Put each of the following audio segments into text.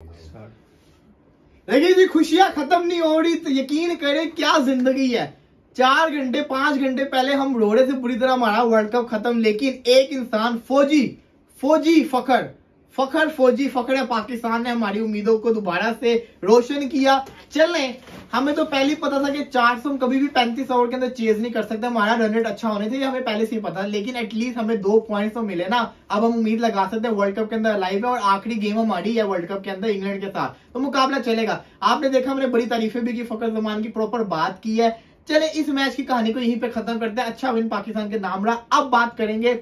लेकिन जी खुशियां खत्म नहीं हो रही, तो यकीन करें क्या जिंदगी है। 4 घंटे 5 घंटे पहले हम रो रहे थे पूरी तरह हमारा वर्ल्ड कप खत्म, लेकिन एक इंसान फौजी फखर है, पाकिस्तान ने हमारी उम्मीदों को दोबारा से रोशन किया। चले, हमें तो पहले ही पता था कि 400 हम कभी भी 35 ओवर के अंदर चेज नहीं कर सकते, हमारा रन रेट अच्छा होने चाहिए, हमें पहले से ही पता, लेकिन एटलीस्ट हमें 2 पॉइंट्स तो मिले ना। अब हम उम्मीद लगा सकते हैं वर्ल्ड कप के अंदर लाइव है और आखिरी गेम हमारी है वर्ल्ड कप के अंदर इंग्लैंड के साथ, तो मुकाबला चलेगा। आपने देखा हमने बड़ी तारीफें भी की, फखर जमान की प्रॉपर बात की है। चले इस मैच की कहानी को यहीं पे खत्म करते हैं। अच्छा विन पाकिस्तान के नाम रहा। अब बात करेंगे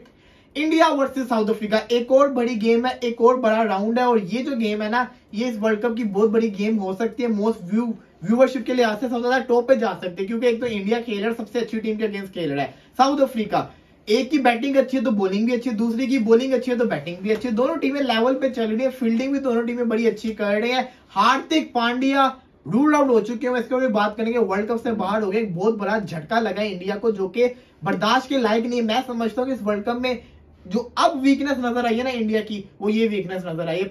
इंडिया वर्सेस साउथ अफ्रीका। एक और बड़ी गेम है, एक और बड़ा राउंड है, और ये जो गेम है ना, ये इस वर्ल्ड कप की बहुत बड़ी गेम हो सकती है। मोस्ट व्यूवरशिप के लिहाज से सबसे ज्यादा टॉप पे जा सकते हैं, क्योंकि एक तो इंडिया खेल रहा है, सबसे अच्छी टीम के अगेंस्ट खेल रहा है। साउथ अफ्रीका, एक की बैटिंग अच्छी है तो बॉलिंग भी अच्छी है, दूसरी की बॉलिंग अच्छी है तो बैटिंग भी अच्छी है। दोनों टीमें लेवल पे चल रही है, फील्डिंग भी दोनों टीमें बड़ी अच्छी कर रही है। हार्दिक पांड्या रूल आउट हो चुके हैं, इसके बारे में बात करेंगे। वर्ल्ड कप से बाहर हो गए, एक बहुत बड़ा झटका लगा इंडिया को, जो कि बर्दाश्त के लायक नहीं है। मैं समझता हूँ कि इस वर्ल्ड कप में जो अब वीकनेस नजर आई है ना इंडिया की, वो ये वीकनेस नजर आई है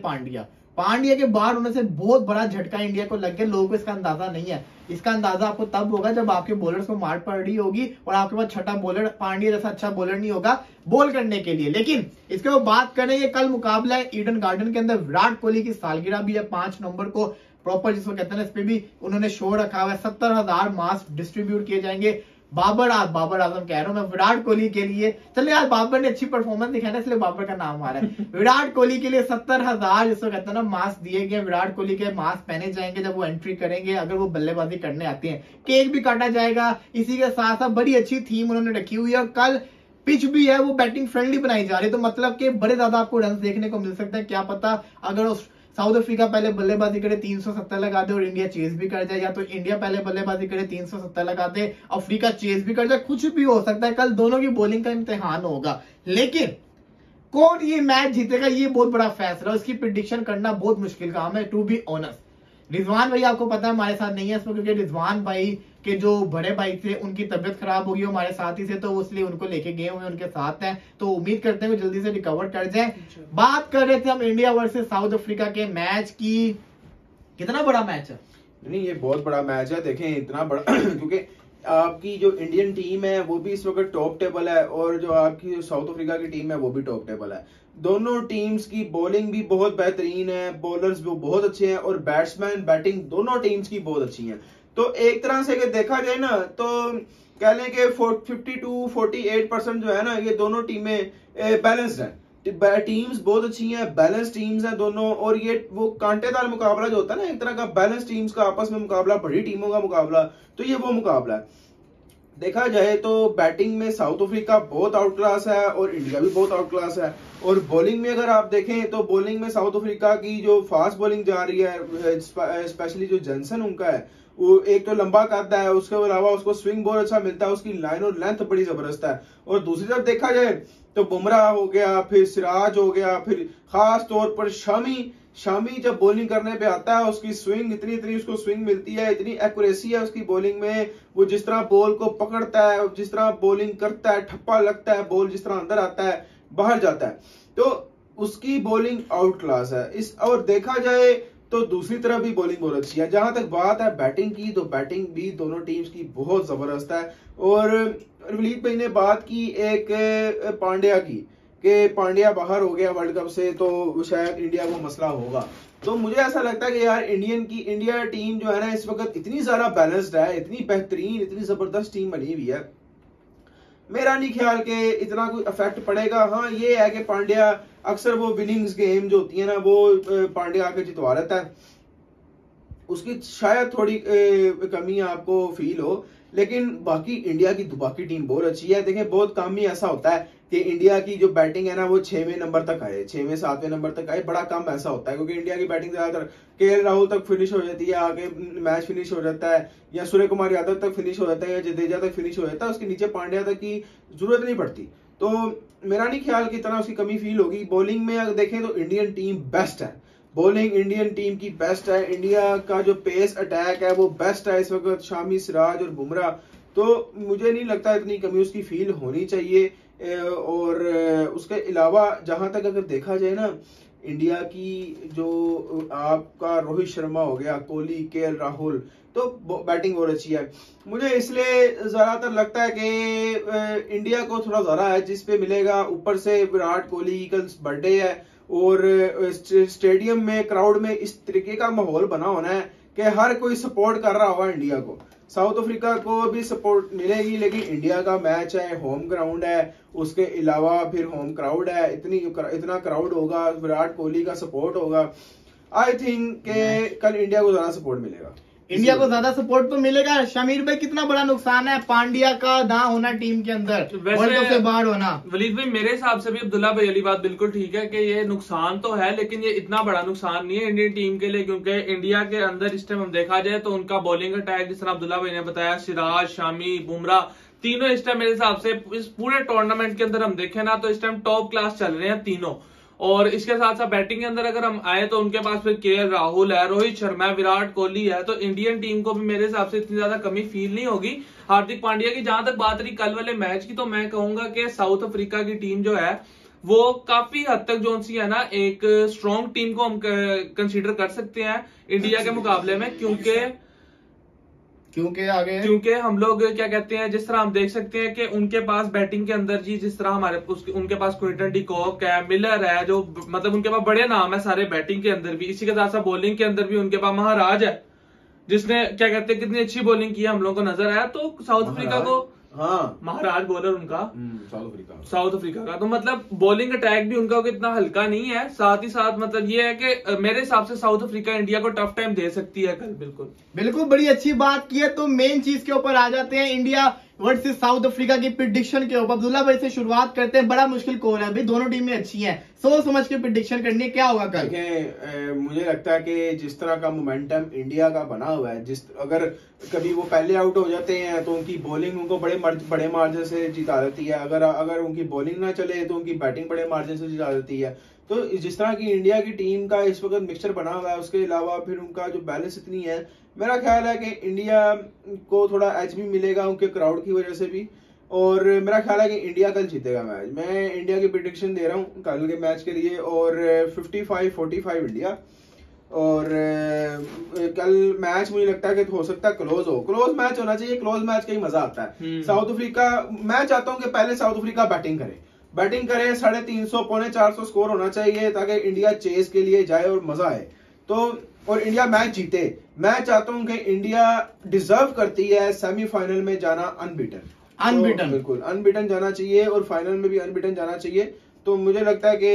पांड्या के बाहर होने से बहुत बड़ा झटका इंडिया को लग गया। लोगों को इसका अंदाजा नहीं है। इसका अंदाजा आपको तब होगा जब आपके बॉलर्स को मार पड़ रही होगी और आपके पास छठा बॉलर पांड्या जैसा अच्छा बॉलर नहीं होगा बॉल करने के लिए। लेकिन इसके बाद बात करेंगे, कल मुकाबला है ईडन गार्डन के अंदर। विराट कोहली की सालगिरह भी है 5 नवंबर को, प्रॉपर जिसको कहते हैं, इस पे भी उन्होंने शो रखा हुआ है। 70,000 मास्क डिस्ट्रीब्यूट किए जाएंगे। बाबर आजम कह रहा हूं मैं विराट कोहली के लिए। चलिए आज बाबर ने अच्छी परफॉर्मेंस दिखाई ना, इसलिए बाबर का नाम आ रहा है। विराट कोहली के लिए 70,000 जिसको कहते हैं ना मास्क दिए गए। विराट कोहली के मास्क पहने जाएंगे जब वो एंट्री करेंगे, अगर वो बल्लेबाजी करने आते हैं। केक भी काटा जाएगा। इसी के साथ साथ बड़ी अच्छी थीम उन्होंने रखी हुई है, और कल पिच भी है वो बैटिंग फ्रेंडली बनाई जा रही है, तो मतलब कि बड़े ज्यादा आपको रन देखने को मिल सकते हैं। क्या पता अगर उस साउथ अफ्रीका पहले बल्लेबाजी करे 370 लगा दे और इंडिया चेस भी कर जाए, या तो इंडिया पहले बल्लेबाजी करे 370 लगा दे, अफ्रीका चेस भी कर जाए, कुछ भी हो सकता है। कल दोनों की बॉलिंग का इम्तिहान होगा, लेकिन कौन ये मैच जीतेगा ये बहुत बड़ा फैसला। इसकी प्रिडिक्शन करना बहुत मुश्किल काम है, टू बी ऑनेस्ट। रिजवान भाई आपको पता है हमारे साथ नहीं है इसमें, क्योंकि रिजवान भाई के जो बड़े भाई थे उनकी तबियत खराब होगी हमारे साथ ही से, तो इसलिए उनको लेके गए हुए उनके साथ हैं, तो उम्मीद करते हैं जल्दी से रिकवर कर जाए। बात कर रहे थे हम इंडिया वर्सेस साउथ अफ्रीका के मैच की। कितना बड़ा मैच है? नहीं, ये बहुत बड़ा मैच है। देखें इतना बड़ा क्योंकि आपकी जो इंडियन टीम है वो भी इस वक्त टॉप टेबल है, और जो आपकी साउथ अफ्रीका की टीम है वो भी टॉप टेबल है। दोनों टीम्स की बॉलिंग भी बहुत बेहतरीन है, बॉलर्स भी बहुत अच्छे हैं, और बैट्समैन बैटिंग दोनों टीम्स की बहुत अच्छी है। तो एक तरह से अगर देखा जाए ना, तो कह लें कि 52-48% जो है ना, ये दोनों टीमें बैलेंस्ड है। टीम्स बहुत अच्छी हैं, बैलेंस टीम्स हैं दोनों, और ये वो कांटेदार मुकाबला जो होता है ना, एक तरह का बैलेंस टीम्स का आपस में मुकाबला, बड़ी टीमों का मुकाबला, तो ये वो मुकाबला है। देखा जाए तो बैटिंग में साउथ अफ्रीका बहुत आउट क्लास है और इंडिया भी बहुत आउट क्लास है, और बॉलिंग में अगर आप देखें तो बॉलिंग में साउथ अफ्रीका की जो फास्ट बॉलिंग जा रही है, स्पेशली जो जॉनसन उनका है, वो एक तो लंबा कद है, उसके अलावा उसको स्विंग बहुत अच्छा मिलता है, उसकी लाइन और लेंथ बड़ी जबरदस्त है। और दूसरी तरफ देखा जाए तो बुमराह हो गया, फिर सिराज हो गया, फिर खास तौर पर शामी जब बॉलिंग करने पे आता है, उसकी स्विंग इतनी उसको स्विंग मिलती है, इतनी एक्यूरेसी है उसकी बॉलिंग में। वो जिस तरह बॉल को पकड़ता है, जिस तरह बॉलिंग करता है, ठप्पा लगता है, बॉल जिस तरह अंदर आता है बाहर जाता है, तो उसकी बॉलिंग आउट क्लास है। और देखा जाए तो दूसरी तरफ भी बॉलिंग बहुत अच्छी है। जहां तक बात है बैटिंग की, तो बैटिंग भी दोनों टीम्स की बहुत जबरदस्त है। और वलीद भाई ने बात की एक पांड्या की, कि पांड्या बाहर हो गया वर्ल्ड कप से, तो शायद इंडिया को मसला होगा। तो मुझे ऐसा लगता है कि यार इंडिया टीम जो है ना, इस वक्त इतनी ज्यादा बैलेंस्ड है, इतनी बेहतरीन, इतनी जबरदस्त टीम बनी हुई है, मेरा नहीं ख्याल कि इतना कोई इफेक्ट पड़ेगा। हाँ ये है कि पांड्या अक्सर वो विनिंग्स गेम जो होती है ना, वो पांड्या आके जितवा रहता है, उसकी शायद थोड़ी कमी आपको फील हो, लेकिन बाकी इंडिया की बाकी टीम बहुत अच्छी है। देखें बहुत कम ही ऐसा होता है कि इंडिया की जो बैटिंग है ना वो 6वें नंबर तक आए, 6वें 7वें नंबर तक आए, बड़ा कम ऐसा होता है, क्योंकि इंडिया की बैटिंग ज्यादातर केएल राहुल तक फिनिश हो जाती है, आगे मैच फिनिश हो जाता है, या सूर्य कुमार यादव तक फिनिश हो जाता है, या जडेजा तक फिनिश हो जाता है, उसके नीचे पांड्या तक की जरूरत नहीं पड़ती। तो मेरा नहीं ख्याल की तरह उसकी कमी फील होगी। बॉलिंग में अगर देखें तो इंडियन टीम बेस्ट है, बॉलिंग इंडियन टीम की बेस्ट है। इंडिया का जो पेस अटैक है वो बेस्ट है इस वक्त, शामी, सिराज और बुमराह, तो मुझे नहीं लगता इतनी कमी उसकी फील होनी चाहिए। और उसके अलावा जहां तक अगर देखा जाए ना, इंडिया की जो आपका रोहित शर्मा हो गया, कोहली, केएल राहुल, तो बैटिंग बहुत अच्छी है। मुझे इसलिए ज्यादातर लगता है कि इंडिया को थोड़ा ज्यादा है जिस पे मिलेगा। ऊपर से विराट कोहली की कल बर्थडे है और स्टेडियम में क्राउड में इस तरीके का माहौल बना होना है कि हर कोई सपोर्ट कर रहा होगा इंडिया को। साउथ अफ्रीका को भी सपोर्ट मिलेगी, लेकिन इंडिया का मैच है, होम ग्राउंड है, उसके अलावा फिर होम क्राउड है, इतना क्राउड होगा, विराट कोहली का सपोर्ट होगा। आई थिंक के कल इंडिया को ज्यादा सपोर्ट मिलेगा। इंडिया को ज्यादा सपोर्ट तो मिलेगा। शमीर भाई, कितना बड़ा नुकसान है पांड्या का ना होना टीम के अंदर, वर्ल्ड कप से बाहर होना? वलीद भाई, मेरे हिसाब से भी अब्दुल्ला भाई वाली बात बिल्कुल ठीक है कि ये नुकसान तो है, लेकिन ये इतना बड़ा नुकसान नहीं है इंडियन टीम के लिए, क्योंकि इंडिया के अंदर इस टाइम हम देखा जाए तो उनका बॉलिंग अटैक, जिस तरह अब्दुल्ला भाई ने बताया, सिराज, शामी, बुमराह, तीनों इस टाइम मेरे हिसाब से इस पूरे टूर्नामेंट के अंदर हम देखें ना तो इस टाइम टॉप क्लास चल रहे हैं तीनों। और इसके साथ साथ बैटिंग के अंदर अगर हम आए तो उनके पास फिर केएल राहुल है, रोहित शर्मा है, विराट कोहली है, तो इंडियन टीम को भी मेरे हिसाब से इतनी ज्यादा कमी फील नहीं होगी हार्दिक पांड्या की। जहां तक बात रही कल वाले मैच की, तो मैं कहूंगा कि साउथ अफ्रीका की टीम जो है वो काफी हद तक जो सी है ना एक स्ट्रॉन्ग टीम को हम कंसीडर कर सकते हैं इंडिया के मुकाबले में, क्योंकि हम लोग क्या कहते हैं, जिस तरह हम देख सकते हैं कि उनके पास बैटिंग के अंदर जी जिस तरह उनके पास क्विंटन डी कॉक है, मिलर है, जो मतलब उनके पास बड़े नाम है सारे बैटिंग के अंदर भी। इसी के साथ साथ बॉलिंग के अंदर भी उनके पास महाराज है, जिसने क्या कहते हैं कितनी अच्छी बॉलिंग की हम लोगों को नजर आया। तो साउथ अफ्रीका को, हाँ, महाराज बॉलर उनका साउथ अफ्रीका का, तो मतलब बॉलिंग अटैक भी उनका इतना हल्का नहीं है। साथ ही साथ मतलब ये है कि मेरे हिसाब से साउथ अफ्रीका इंडिया को टफ टाइम दे सकती है कल। बिल्कुल बड़ी अच्छी बात की है। तो मेन चीज के ऊपर आ जाते हैं, इंडिया वर्सेस साउथ अफ्रीका की प्रिडिक्शन के ऊपर। अब्दुल्ला भाई से शुरुआत करते हैं। बड़ा मुश्किल कॉल है भाई, दोनों टीमें अच्छी हैं, सोच समझ के प्रिडिक्शन करनी है, क्या होगा कल? मुझे लगता है कि जिस तरह का मोमेंटम इंडिया का बना हुआ है, अगर कभी वो पहले आउट हो जाते हैं तो उनकी बॉलिंग उनको बड़े मार्जिन से जिता देती है, अगर उनकी बॉलिंग ना चले तो उनकी बैटिंग बड़े मार्जिन से जिता देती है। तो जिस तरह की इंडिया की टीम का इस वक्त मिक्सचर बना हुआ है, उसके अलावा फिर उनका जो बैलेंस इतनी है, मेरा ख्याल है कि इंडिया को थोड़ा एज भी मिलेगा उनके क्राउड की वजह से भी, और मेरा ख्याल है कि इंडिया कल जीतेगा मैच। मैं इंडिया की प्रेडिक्शन दे रहा हूँ कल के मैच के लिए, और 55-45 इंडिया। और कल मैच मुझे लगता है कि हो सकता है क्लोज मैच होना चाहिए। क्लोज मैच का ही मजा आता है। साउथ अफ्रीका, मैं चाहता हूँ कि पहले साउथ अफ्रीका बैटिंग करे 350 पौने 400 स्कोर होना चाहिए, ताकि इंडिया चेस के लिए जाए और मजा आए, तो और इंडिया मैच जीते। मैं चाहता हूं कि इंडिया डिजर्व करती है सेमीफाइनल में जाना अनबीटन, बिल्कुल अनबीटन जाना चाहिए, और फाइनल में भी अनबीटन जाना चाहिए। तो मुझे लगता है कि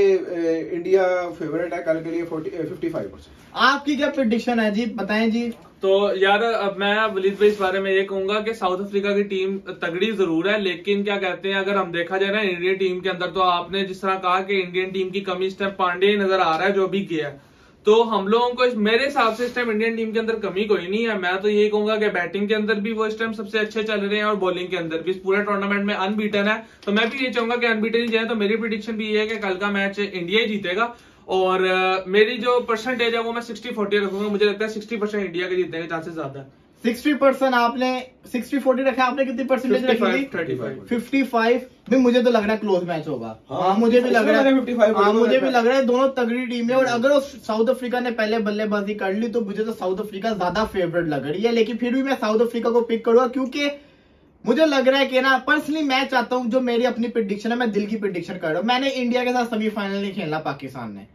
इंडिया फेवरेट है कल के लिए 55%। आपकी क्या प्रेडिक्शन है जी, बताएं जी। तो यार अब मैं वलीद भाई इस बारे में ये कहूंगा कि साउथ अफ्रीका की टीम तगड़ी जरूर है, लेकिन क्या कहते हैं, अगर हम देखा जाए ना इंडियन टीम के अंदर, तो आपने जिस तरह कहा कि इंडियन टीम की कमी इस टाइम पांडे नजर आ रहा है जो भी किया है, तो हम लोगों को मेरे हिसाब से इस टाइम इंडियन टीम के अंदर कमी कोई नहीं है। मैं तो यही कहूंगा कि बैटिंग के अंदर भी वो इस टाइम सबसे अच्छे चल रहे हैं, और बॉलिंग के अंदर भी इस पूरे टूर्नामेंट में अनबीटन है। तो मैं भी ये चाहूंगा कि अनबीटन ही जाए। तो मेरी प्रेडिक्शन भी ये है कि कल का मैच इंडिया ही जीतेगा, और मेरी जो परसेंटेज है वो मैं 60-40 रखूंगा। मुझे लगता है 60% इंडिया के जीतने के चांसेस ज्यादा है। 60% आपने 60-40 रखा, आपने कितनी परसेंटेज रखी? 55 भी। मुझे तो लग रहा है क्लोज मैच होगा। हाँ, मुझे भी लग रहा है 55। हाँ, मुझे भी लग रहा है दोनों तगड़ी टीम है, और अगर साउथ अफ्रीका ने पहले बल्लेबाजी कर ली तो मुझे तो साउथ अफ्रीका ज्यादा फेवरेट लग रही है, लेकिन फिर भी मैं साउथ अफ्रीका को पिक करूंगा, क्योंकि मुझे लग रहा है कि ना पर्सनली मैं चाहता हूं, जो मेरी अपनी प्रेडिक्शन है, मैं दिल की प्रेडिक्शन कर रहा हूं। मैंने इंडिया के साथ सेमीफाइनल नहीं खेलना पाकिस्तान ने,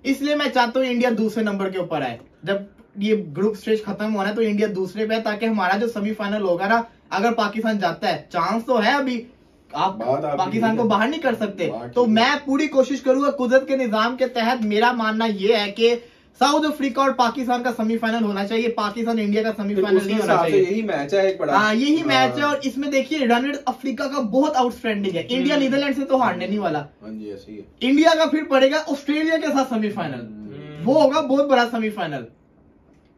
इसलिए मैं चाहता हूं इंडिया दूसरे नंबर के ऊपर आए। जब ये ग्रुप स्टेज खत्म होना है तो इंडिया दूसरे पे है, ताकि हमारा जो सेमीफाइनल होगा ना, अगर पाकिस्तान जाता है, चांस तो है अभी, आप पाकिस्तान को बाहर नहीं कर सकते। तो मैं पूरी कोशिश करूंगा कुदरत के निजाम के तहत। मेरा मानना यह है कि साउथ अफ्रीका और पाकिस्तान का सेमीफाइनल होना चाहिए, पाकिस्तान इंडिया का सेमीफाइनल नहीं होना चाहिए। यही मैच है एक बड़ा। हाँ, यही मैच है। और इसमें देखिए रन रेट अफ्रीका का बहुत आउटस्टैंडिंग है। इंडिया नीदरलैंड से तो हारने नहीं वाला। इंडिया का फिर पड़ेगा ऑस्ट्रेलिया के साथ सेमीफाइनल, वो होगा बहुत बड़ा सेमीफाइनल।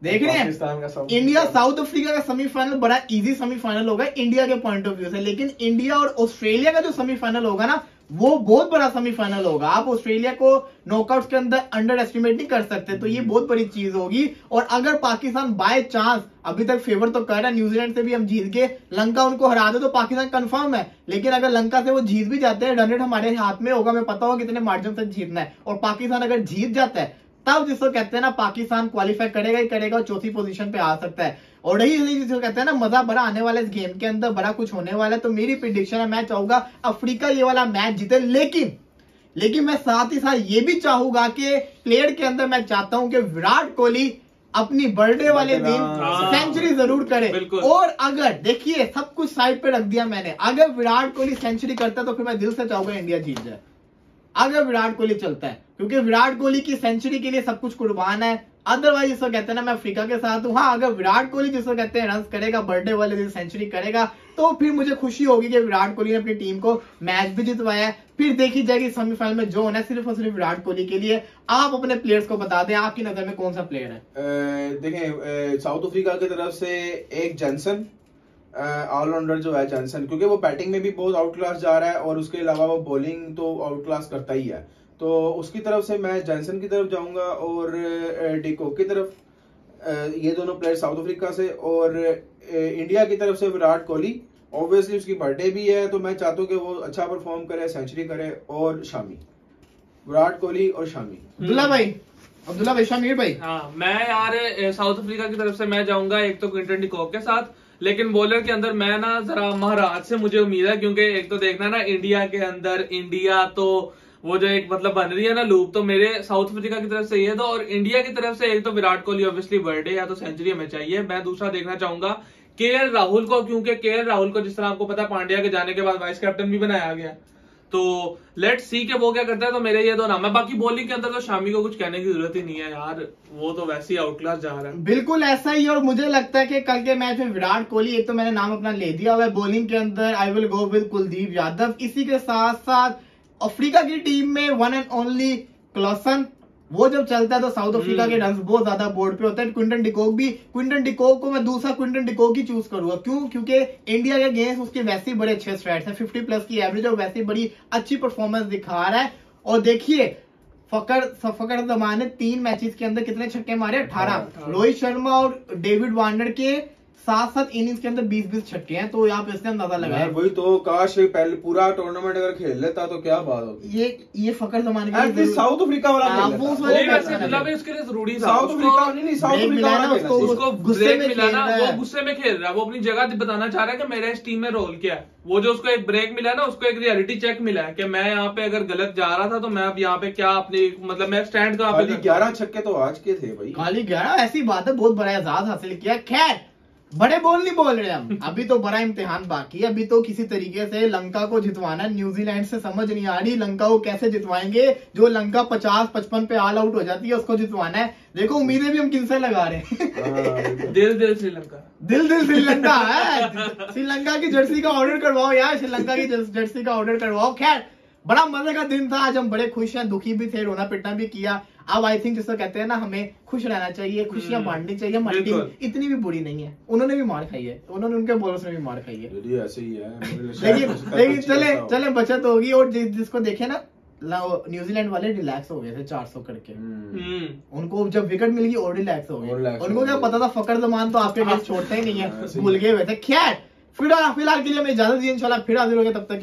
देख रहे हैं, इंडिया साउथ अफ्रीका का सेमीफाइनल बड़ा इजी सेमीफाइनल होगा इंडिया के पॉइंट ऑफ व्यू से, लेकिन इंडिया और ऑस्ट्रेलिया का जो सेमीफाइनल होगा ना, वो बहुत बड़ा सेमीफाइनल होगा। आप ऑस्ट्रेलिया को नॉकआउट्स के अंदर अंडर एस्टिमेट नहीं कर सकते, तो ये बहुत बड़ी चीज होगी। और अगर पाकिस्तान बाय चांस अभी तक फेवर तो कर रहा है, न्यूजीलैंड से भी हम जीत के लंका उनको हरा दे तो पाकिस्तान कंफर्म है। लेकिन अगर लंका से वो जीत भी जाते हैं, रन रेट हमारे हाथ में होगा, हमें पता होगा कितने मार्जिन से जीतना है। और पाकिस्तान अगर जीत जाता है तब जिसको कहते हैं ना पाकिस्तान क्वालिफाई करेगा ही करेगा और चौथी पोजीशन पे आ सकता है। और रही जिसको कहते हैं ना मजा बड़ा आने वाला है, इस गेम के अंदर बड़ा कुछ होने वाला है। तो मेरी प्रेडिक्शन है, मैं चाहूंगा अफ्रीका ये वाला मैच जीते। लेकिन मैं साथ ही साथ ये भी चाहूंगा कि प्लेयर के अंदर मैं चाहता हूं कि विराट कोहली अपनी बर्थडे वाले दिन सेंचुरी जरूर करे। और अगर देखिए सब कुछ साइड पे रख दिया मैंने, अगर विराट कोहली सेंचुरी करता है तो फिर मैं दिल से चाहूंगा इंडिया जीत जाए, अगर विराट कोहली चलता है, क्योंकि विराट कोहली की सेंचुरी के लिए सब कुछ कुर्बान है। अदरवाइज जिसको कहते हैं ना मैं अफ्रीका के साथ हूं। हाँ, अगर विराट कोहली जिसको कहते हैं रन करेगा, बर्थडे वाले दिन सेंचुरी करेगा, तो फिर मुझे खुशी होगी कि विराट कोहली ने अपनी टीम को मैच भी जितवाया है। फिर देखी जाएगी सेमीफाइनल में जो होना है सिर्फ और सिर्फ विराट कोहली के लिए। आप अपने प्लेयर्स को बता दें, आपकी नजर में कौन सा प्लेयर है? देखें, साउथ अफ्रीका की तरफ से एक जॉनसन ऑलराउंडर जो है जॉनसन, क्योंकि वो बैटिंग में भी बहुत आउट क्लास जा रहा है और उसके अलावा वो बॉलिंग तो आउट क्लास करता ही है, तो उसकी तरफ से मैं जॉनसन की तरफ जाऊंगा। और डिकॉक की तरफ, ये दोनों प्लेयर साउथ अफ्रीका से। और इंडिया की तरफ से विराट कोहली, ऑब्वियसली उसकी बर्थडे भी है तो मैं चाहता हूँ कि वो अच्छा परफॉर्म करे, सेंचुरी करे। और शामी, विराट कोहली और शामी। अब्दुल्ला भाई, शामिर भाई। हाँ, मैं यार साउथ अफ्रीका की तरफ से मैं जाऊंगा एक तो क्विंटन डिकॉक के साथ, लेकिन बॉलर के अंदर मैं ना जरा महाराज से मुझे उम्मीद है, क्योंकि एक तो देखना ना इंडिया के अंदर, इंडिया तो वो जो एक मतलब बन रही है ना लूप, तो मेरे साउथ अफ्रीका की तरफ से ये तो। और इंडिया की तरफ से एक तो विराट कोहली ऑब्वियसली बर्थडे या तो सेंचुरी हमें चाहिए। मैं दूसरा देखना चाहूंगा केएल राहुल को, क्योंकि केएल राहुल को जिस तरह आपको पता पांड्या के जाने के बाद वाइस कैप्टन भी बनाया गया, तो लेट्स सी के वो क्या करता है। तो मेरे ये दो नाम है। बाकी बॉलिंग के अंदर तो शामी को कुछ कहने की जरूरत ही नहीं है यार, वो तो वैसे ही आउट क्लास जा रहा है। बिल्कुल ऐसा ही। और मुझे लगता है कि कल के मैच में विराट कोहली, एक तो मैंने नाम अपना ले दिया हुआ है, बॉलिंग के अंदर I will go with Kuldeep Yadav. इसी के साथ साथ अफ्रीका की टीम में वन एंड ओनली क्लॉसन, वो जब चलता है तो साउथ अफ्रीका के रन बहुत ज्यादा बोर्ड पे होते हैं। क्विंटन डिकॉक को मैं दूसरा क्विंटन डिकॉक ही चूज करूंगा। क्यों? क्योंकि इंडिया के अगेंस्ट उसके वैसे ही बड़े अच्छे स्ट्रैट्स हैं, 50 प्लस की एवरेज और वैसे ही बड़ी अच्छी परफॉर्मेंस दिखा रहा है। और देखिए फकर जमान ने 3 मैचेस के अंदर कितने छक्के मारे? 18। रोहित शर्मा और डेविड वार्नर के साथ इनिंग्स के अंदर 20-20 छक्के हैं, तो आप इससे अंदाजा लगाएं। वही तो, काश पहले पूरा टूर्नामेंट अगर खेल लेता तो क्या बात होती। ये फकर जमाने के लिए साउथ अफ्रीका वाला उसके लिए जरूरी था। साउथ अफ्रीका नहीं, साउथ अफ्रीका उसको ब्रेक मिला ना, वो गुस्से में खेल रहा है, वो अपनी जगह बताना चाह रहा है कि मेरा इस टीम में रोल क्या है। वो जो उसको एक ब्रेक मिला ना, उसको एक रियलिटी चेक मिला है कि मैं यहाँ पे अगर गलत जा रहा था तो मैं अब यहाँ पे क्या अपनी मतलब मैं स्टैंड कहाँ पे। 11 छक्के तो आज के थे भाई, खाली 11, ऐसी बात है, बहुत बड़ा एजाज हासिल किया। खैर बड़े बोल नहीं बोल रहे हम, अभी तो बड़ा इम्तिहान बाकी है। अभी तो किसी तरीके से लंका को जितवाना, न्यूजीलैंड से समझ नहीं आ रही लंका को कैसे जितवाएंगे। जो लंका 50-55 पे ऑल आउट हो जाती है उसको जितवाना है। देखो उम्मीदें भी हम किनसे लगा रहे हैं। दिल श्रीलंका, दिल श्रीलंका है। श्रीलंका की जर्सी का ऑर्डर करवाओ यार, श्रीलंका की जर्सी का ऑर्डर करवाओ। खैर बड़ा मजे का दिन था आज, हम बड़े खुश हैं, दुखी भी थे, रोना पिटना भी किया। अब आई थिंक जिसको कहते हैं ना हमें खुश रहना चाहिए, खुशियां बांटनी चाहिए। हमारी टीम इतनी भी बुरी नहीं है, उन्होंने भी मार खाई है, उन्होंने उनके बॉलर्स ने भी मार खाई है। ऐसे ही है लेकिन चले बचत होगी। और जिसको देखे ना न्यूजीलैंड वाले रिलैक्स हो गए थे 400 करके। उनको जब विकेट मिल गई और रिलैक्स हो गए। उनको क्या पता था फकर जमान तो आपके लिए छोड़ते ही नहीं है, भूल गए हुए थे। खैर फिलहाल के लिए हमें इजाजत दी, इंशाल्लाह फिर हाजिर होंगे, तब तक